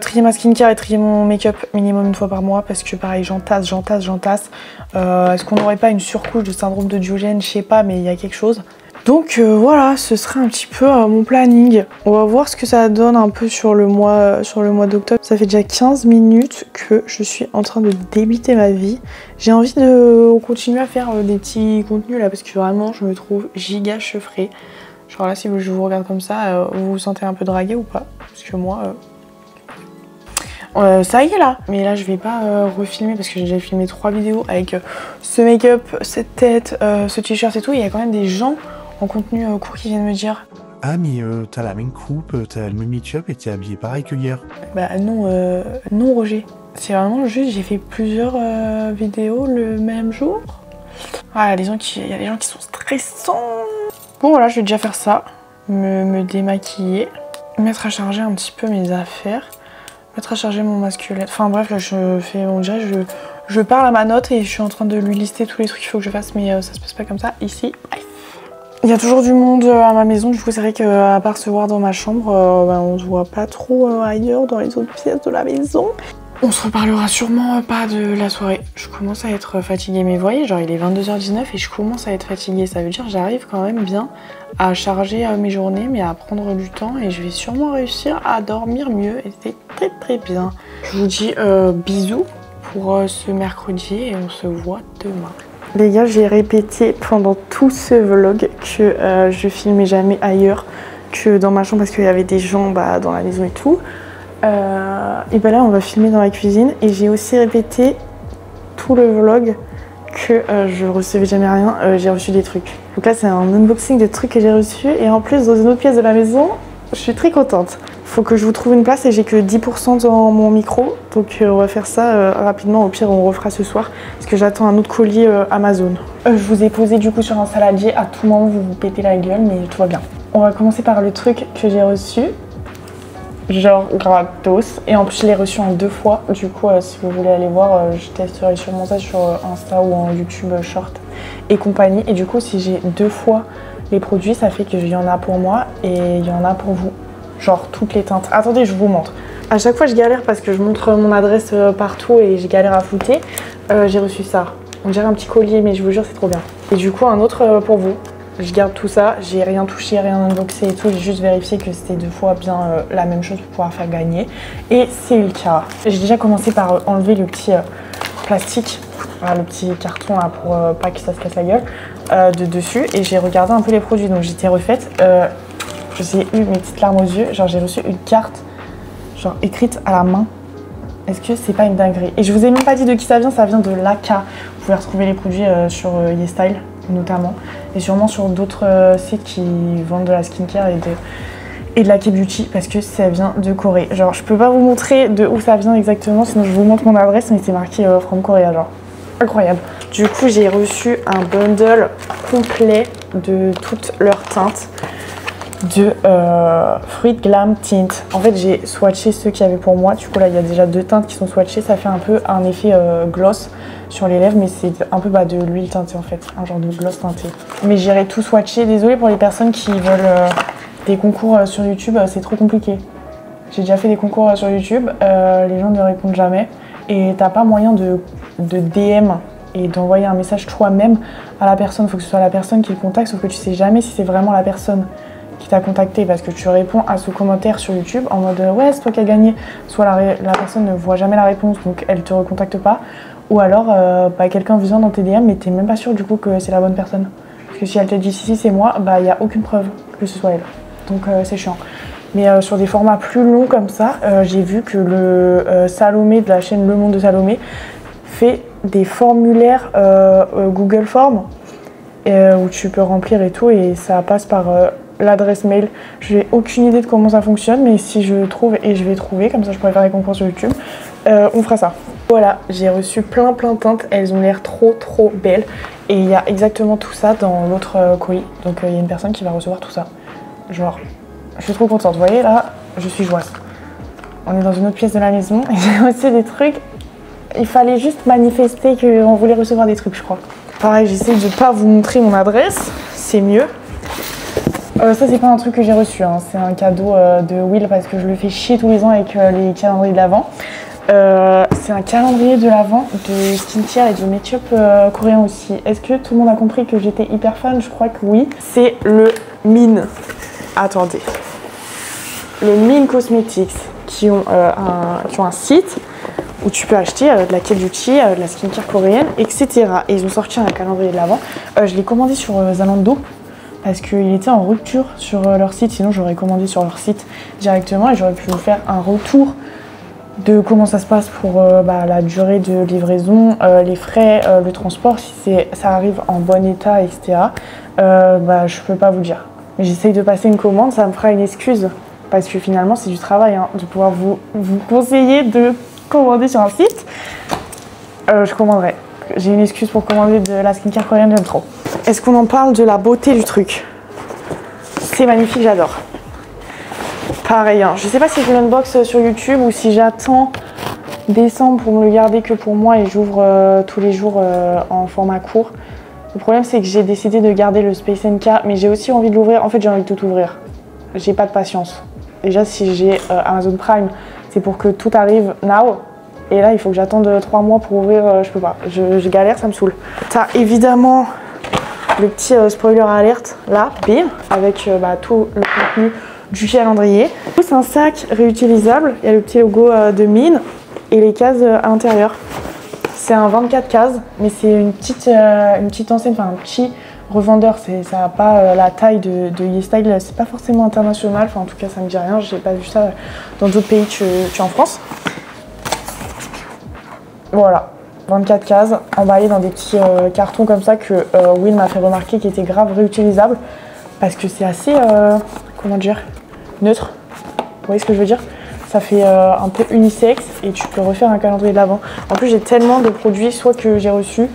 Trier ma skincare et trier mon make-up minimum une fois par mois parce que pareil, j'en tasse. Est-ce qu'on n'aurait pas une surcouche de syndrome de Diogène? Je sais pas, mais il y a quelque chose. Donc voilà, ce serait un petit peu mon planning. On va voir ce que ça donne un peu sur le mois d'octobre. Ça fait déjà 15 minutes que je suis en train de débiter ma vie. J'ai envie de continuer à faire des petits contenus là parce que vraiment je me trouve giga chevrée. Genre là, si je vous regarde comme ça, vous vous sentez un peu dragué ou pas? Parce que moi... ça y est là, mais là je vais pas refilmer parce que j'ai déjà filmé 3 vidéos avec ce make-up, cette tête, ce t-shirt et tout. Il y a quand même des gens en contenu court qui viennent me dire ah mais t'as la même coupe, t'as le même make-up et t'es habillée pareil que hier. Bah non, non Roger. C'est vraiment juste j'ai fait plusieurs vidéos le même jour. Ah, il y a des gens qui sont stressants. Bon voilà, je vais déjà faire ça, me démaquiller, mettre à charger un petit peu mes affaires. Mettre à charger mon masculin. Enfin bref, là je fais, on dirait, je parle à ma note et je suis en train de lui lister tous les trucs qu'il faut que je fasse, mais ça se passe pas comme ça ici. Bref. Il y a toujours du monde à ma maison, du coup c'est vrai qu'à part se voir dans ma chambre, on se voit pas trop ailleurs dans les autres pièces de la maison. On se reparlera sûrement pas de la soirée. Je commence à être fatiguée, mais vous voyez, genre il est 22h19 et je commence à être fatiguée. Ça veut dire que j'arrive quand même bien à charger mes journées, mais à prendre du temps et je vais sûrement réussir à dormir mieux et c'est très très bien. Je vous dis bisous pour ce mercredi et on se voit demain. Les gars, j'ai répété pendant tout ce vlog que je filmais jamais ailleurs que dans ma chambre parce qu'il y avait des gens dans la maison et tout. Et là on va filmer dans la cuisine et j'ai aussi répété tout le vlog que je recevais jamais rien, j'ai reçu des trucs. Donc là c'est un unboxing de trucs que j'ai reçus et en plus dans une autre pièce de la maison, je suis très contente. Faut que je vous trouve une place et j'ai que 10% dans mon micro, donc on va faire ça rapidement, au pire on refera ce soir parce que j'attends un autre colis Amazon. Je vous ai posé du coup sur un saladier, à tout moment vous vous pétez la gueule mais tout va bien. on va commencer par le truc que j'ai reçu. Genre gratos. Et en plus, je l'ai reçu en 2 fois. Du coup, si vous voulez aller voir, je testerai sûrement ça sur Insta ou en YouTube Short et compagnie. Et du coup, si j'ai 2 fois les produits, ça fait qu'il y en a pour moi et il y en a pour vous. Genre toutes les teintes. Attendez, je vous montre. À chaque fois, je galère parce que je montre mon adresse partout et je galère à flouter. J'ai reçu ça. On dirait un petit collier, mais je vous jure, c'est trop bien. Et du coup, un autre pour vous. Je garde tout ça. J'ai rien touché, rien unboxé et tout. J'ai juste vérifié que c'était 2 fois bien la même chose pour pouvoir faire gagner. Et c'est le cas. J'ai déjà commencé par enlever le petit plastique, le petit carton là pour pas que ça se casse la gueule de dessus. Et j'ai regardé un peu les produits. Donc j'étais refaite. J'ai eu mes petites larmes aux yeux. Genre j'ai reçu une carte genre écrite à la main. Est-ce que c'est pas une dinguerie? Et je vous ai même pas dit de qui ça vient de Laka. Vous pouvez retrouver les produits sur YesStyle notamment et sûrement sur d'autres sites qui vendent de la skincare et de la K-beauty parce que ça vient de Corée. Genre je peux pas vous montrer de où ça vient exactement, sinon je vous montre mon adresse, mais c'est marqué From Korea, genre incroyable. Du coup j'ai reçu un bundle complet de toutes leurs teintes de Fruit Glam Tint. En fait j'ai swatché ceux qu'il y avait pour moi. Du coup là il y a déjà 2 teintes qui sont swatchées. Ça fait un peu un effet gloss sur les lèvres, mais c'est un peu de l'huile teintée en fait, un genre de gloss teinté. Mais j'irai tout swatcher. Désolée pour les personnes qui veulent des concours sur YouTube, c'est trop compliqué. J'ai déjà fait des concours sur YouTube, les gens ne répondent jamais et t'as pas moyen de DM et d'envoyer un message toi-même à la personne. Il faut que ce soit la personne qui le contacte, sauf que tu sais jamais si c'est vraiment la personne qui t'a contacté parce que tu réponds à ce commentaire sur YouTube en mode ouais c'est toi qui as gagné, soit la personne ne voit jamais la réponse donc elle te recontacte pas, ou alors quelqu'un vient dans tes DM mais t'es même pas sûr du coup que c'est la bonne personne parce que si elle te dit si c'est moi, il n'y a aucune preuve que ce soit elle, donc c'est chiant. Mais sur des formats plus longs comme ça, j'ai vu que le Salomé de la chaîne Le Monde de Salomé fait des formulaires Google Form où tu peux remplir et tout et ça passe par l'adresse mail. J'ai aucune idée de comment ça fonctionne, mais si je trouve, et je vais trouver, comme ça je pourrais faire les concours sur YouTube, on fera ça. Voilà, j'ai reçu plein de teintes, elles ont l'air trop belles et il y a exactement tout ça dans l'autre colis, donc il y a une personne qui va recevoir tout ça. Genre, je suis trop contente, vous voyez là, je suis joyeuse. On est dans une autre pièce de la maison et j'ai reçu des trucs, il fallait juste manifester qu'on voulait recevoir des trucs je crois. Pareil, j'essaie de pas vous montrer mon adresse, c'est mieux. Ça c'est pas un truc que j'ai reçu, hein. C'est un cadeau de Will parce que je le fais chier tous les ans avec les calendriers de l'Avent. C'est un calendrier de l'Avent de skincare et de make-up coréen aussi. Est-ce que tout le monde a compris que j'étais hyper fan? Je crois que oui. C'est le Min. Attendez. Le Min Cosmetics qui ont un site où tu peux acheter de la K-beauty, de la skincare coréenne, etc. Et ils ont sorti un calendrier de l'Avent. Je l'ai commandé sur Zalando. Parce qu'il était en rupture sur leur site, sinon j'aurais commandé sur leur site directement et j'aurais pu vous faire un retour de comment ça se passe pour la durée de livraison, les frais, le transport, si ça arrive en bon état, etc. Je peux pas vous dire. Mais j'essaye de passer une commande, ça me fera une excuse parce que finalement c'est du travail hein, de pouvoir vous conseiller de commander sur un site. Je commanderai. J'ai une excuse pour commander de la skincare coréenne, j'aime trop. Est-ce qu'on en parle de la beauté du truc? C'est magnifique, j'adore. Pareil, hein. Je sais pas si je l'unbox sur YouTube ou si j'attends décembre pour me le garder que pour moi et j'ouvre tous les jours en format court. Le problème c'est que j'ai décidé de garder le Space NK, mais j'ai aussi envie de l'ouvrir. En fait j'ai envie de tout ouvrir. J'ai pas de patience. Déjà si j'ai Amazon Prime, c'est pour que tout arrive now. Et là il faut que j'attende 3 mois pour ouvrir, je peux pas. Je galère, ça me saoule. T'as évidemment le petit spoiler alerte là, bim, avec tout le contenu du calendrier. C'est un sac réutilisable, il y a le petit logo de Min et les cases à l'intérieur. C'est un 24 cases, mais c'est une petite enseigne, enfin un petit revendeur. Ça n'a pas la taille de YesStyle, c'est pas forcément international, enfin en tout cas ça me dit rien, j'ai pas vu ça dans d'autres pays qu'en France. Voilà. 24 cases, emballées dans des petits cartons comme ça que Will m'a fait remarquer qui étaient grave réutilisables parce que c'est assez, comment dire, neutre. Vous voyez ce que je veux dire? Ça fait un peu unisexe et tu peux refaire un calendrier de l'Avent. En plus, j'ai tellement de produits, soit que j'ai reçus,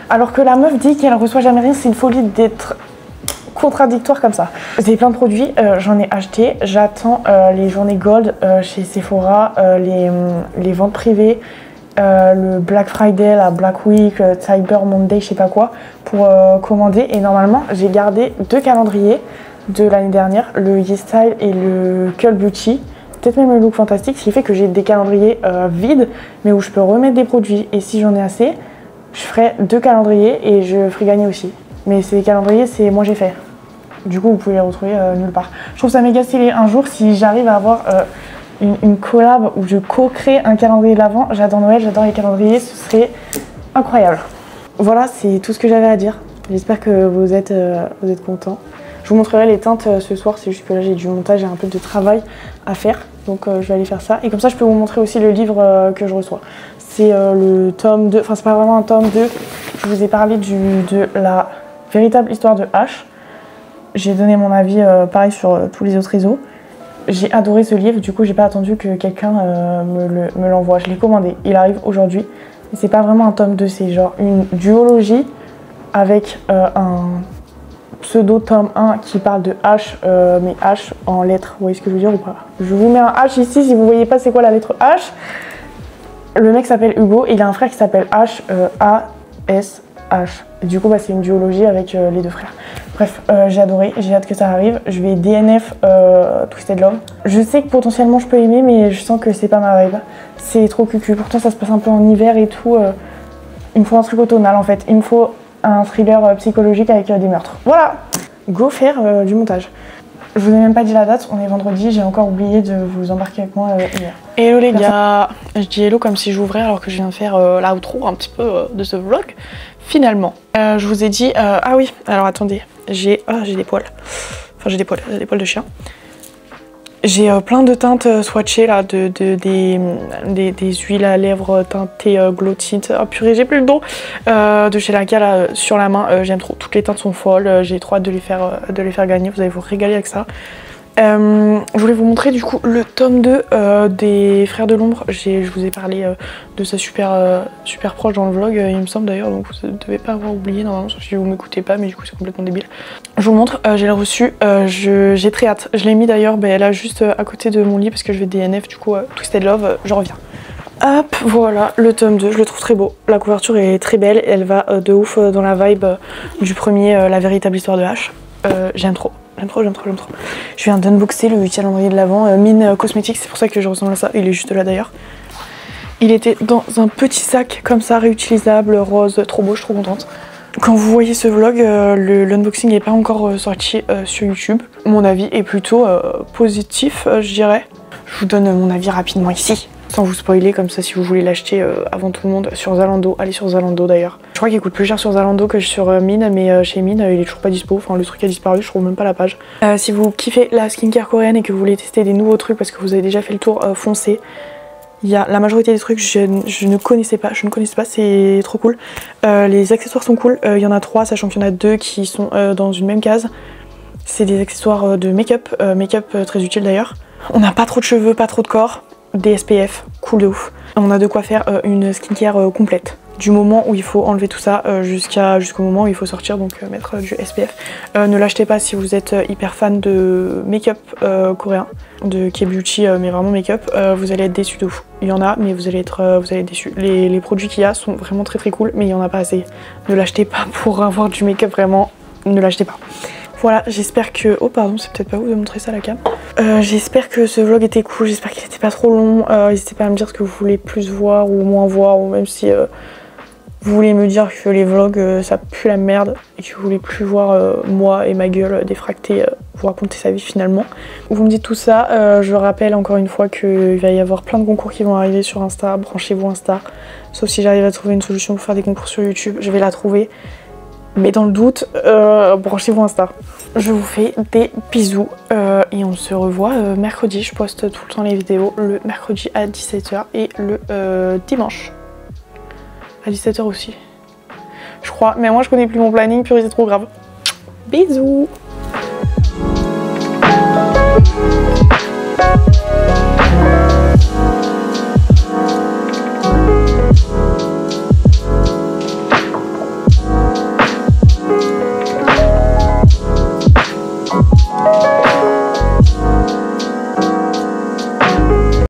alors que la meuf dit qu'elle reçoit jamais rien, c'est une folie d'être contradictoire comme ça. J'ai plein de produits, j'en ai acheté. J'attends les journées Gold chez Sephora, les ventes privées, le Black Friday, la Black Week, Cyber Monday, je sais pas quoi, pour commander. Et normalement, j'ai gardé 2 calendriers de l'année dernière, le YesStyle et le Cult Beauty. Peut-être même le Look Fantastique, ce qui fait que j'ai des calendriers vides, mais où je peux remettre des produits. Et si j'en ai assez, je ferai 2 calendriers et je ferai gagner aussi. Mais ces calendriers, c'est moi j'ai fait. Du coup, vous pouvez les retrouver nulle part. Je trouve ça méga stylé. Un jour, si j'arrive à avoir une collab où je co-crée un calendrier de l'Avent, j'adore Noël, j'adore les calendriers, ce serait incroyable. Voilà, c'est tout ce que j'avais à dire. J'espère que vous êtes contents. Je vous montrerai les teintes ce soir, c'est juste que là j'ai du montage et un peu de travail à faire. Donc je vais aller faire ça. Et comme ça, je peux vous montrer aussi le livre que je reçois. C'est le tome 2, enfin c'est pas vraiment un tome 2. Je vous ai parlé de la véritable histoire de H. J'ai donné mon avis pareil sur tous les autres réseaux. J'ai adoré ce livre, du coup j'ai pas attendu que quelqu'un me l'envoie. Je l'ai commandé, il arrive aujourd'hui. Et c'est pas vraiment un tome 2, c'est genre une duologie avec un pseudo tome 1 qui parle de H, mais H en lettres, vous voyez ce que je veux dire ou pas? Je vous mets un H ici si vous voyez pas c'est quoi la lettre H. Le mec s'appelle Hugo et il a un frère qui s'appelle H, A-S-H. Du coup c'est une duologie avec les 2 frères. Bref, j'ai adoré, j'ai hâte que ça arrive. Je vais DNF Twisted Love. Je sais que potentiellement je peux aimer, mais je sens que c'est pas ma vibe. C'est trop cucu, pourtant ça se passe un peu en hiver et tout. Il me faut un truc automnal en fait, il me faut un thriller psychologique avec des meurtres. Voilà, go faire du montage. Je vous ai même pas dit la date, on est vendredi, j'ai encore oublié de vous embarquer avec moi hier. Hello les gars, je dis hello comme si j'ouvrais alors que je viens de faire l'outro un petit peu de ce vlog. Finalement, je vous ai dit, ah oui, alors attendez, j'ai des poils, enfin j'ai des poils de chien. J'ai plein de teintes swatchées là, des huiles à lèvres teintées glow tint. Oh purée, j'ai plus le dos. De chez Laca là, sur la main, j'aime trop. Toutes les teintes sont folles. J'ai trop hâte de les faire gagner. Vous allez vous régaler avec ça. Je voulais vous montrer du coup le tome 2 des Frères de l'Ombre. Je vous ai parlé de ça super proche dans le vlog, il me semble d'ailleurs, donc vous ne devez pas avoir oublié normalement, sauf si vous m'écoutez pas, mais du coup c'est complètement débile. Je vous le montre, je l'ai reçu, j'ai très hâte. Je l'ai mis d'ailleurs là juste à côté de mon lit parce que je vais DNF, du coup Twisted Love, je reviens. Hop, voilà le tome 2, je le trouve très beau. La couverture est très belle, elle va de ouf dans la vibe du premier, la véritable histoire de H. J'aime trop. J'aime trop. Je viens d'unboxer le calendrier de l'Avent, Mine Cosmetics, c'est pour ça que je ressemble à ça, il est juste là d'ailleurs. Il était dans un petit sac comme ça, réutilisable, rose, trop beau, je suis trop contente. Quand vous voyez ce vlog, l'unboxing n'est pas encore sorti sur YouTube. Mon avis est plutôt positif, je dirais. Je vous donne mon avis rapidement ici, sans vous spoiler, comme ça si vous voulez l'acheter avant tout le monde sur Zalando, allez sur Zalando d'ailleurs. Je crois qu'il coûte plus cher sur Zalando que sur Mine, mais chez Mine il est toujours pas dispo, enfin le truc a disparu, je trouve même pas la page. Si vous kiffez la skincare coréenne et que vous voulez tester des nouveaux trucs parce que vous avez déjà fait le tour, foncez. Il y a la majorité des trucs je ne connaissais pas, c'est trop cool. Les accessoires sont cool, il y en a 3, sachant qu'il y en a 2 qui sont dans une même case. C'est des accessoires de make-up, très utile d'ailleurs. On n'a pas trop de cheveux, pas trop de corps, des SPF, cool de ouf. On a de quoi faire une skincare complète. Du moment où il faut enlever tout ça jusqu'au moment où il faut sortir, donc mettre du SPF. Ne l'achetez pas si vous êtes hyper fan de make-up coréen, de K-beauty, mais vraiment make-up, vous allez être déçus de ouf. Il y en a, mais vous allez être déçus. Les produits qu'il y a sont vraiment très cool, mais il n'y en a pas assez. Ne l'achetez pas pour avoir du make-up, vraiment, ne l'achetez pas. Voilà, j'espère que... Oh pardon, c'est peut-être pas vous de montrer ça à la cam. J'espère que ce vlog était cool, j'espère qu'il était pas trop long. N'hésitez pas à me dire ce que vous voulez plus voir ou moins voir, ou même si vous voulez me dire que les vlogs ça pue la merde et que vous voulez plus voir moi et ma gueule défractée vous raconter sa vie finalement. Vous me dites tout ça, je rappelle encore une fois qu'il va y avoir plein de concours qui vont arriver sur Insta, branchez-vous Insta. Sauf si j'arrive à trouver une solution pour faire des concours sur YouTube, je vais la trouver. Mais dans le doute, branchez-vous Insta. Je vous fais des bisous et on se revoit mercredi. Je poste tout le temps les vidéos le mercredi à 17 h et le dimanche à 17 h aussi. Je crois, mais moi je connais plus mon planning, purée c'est trop grave. Bisous.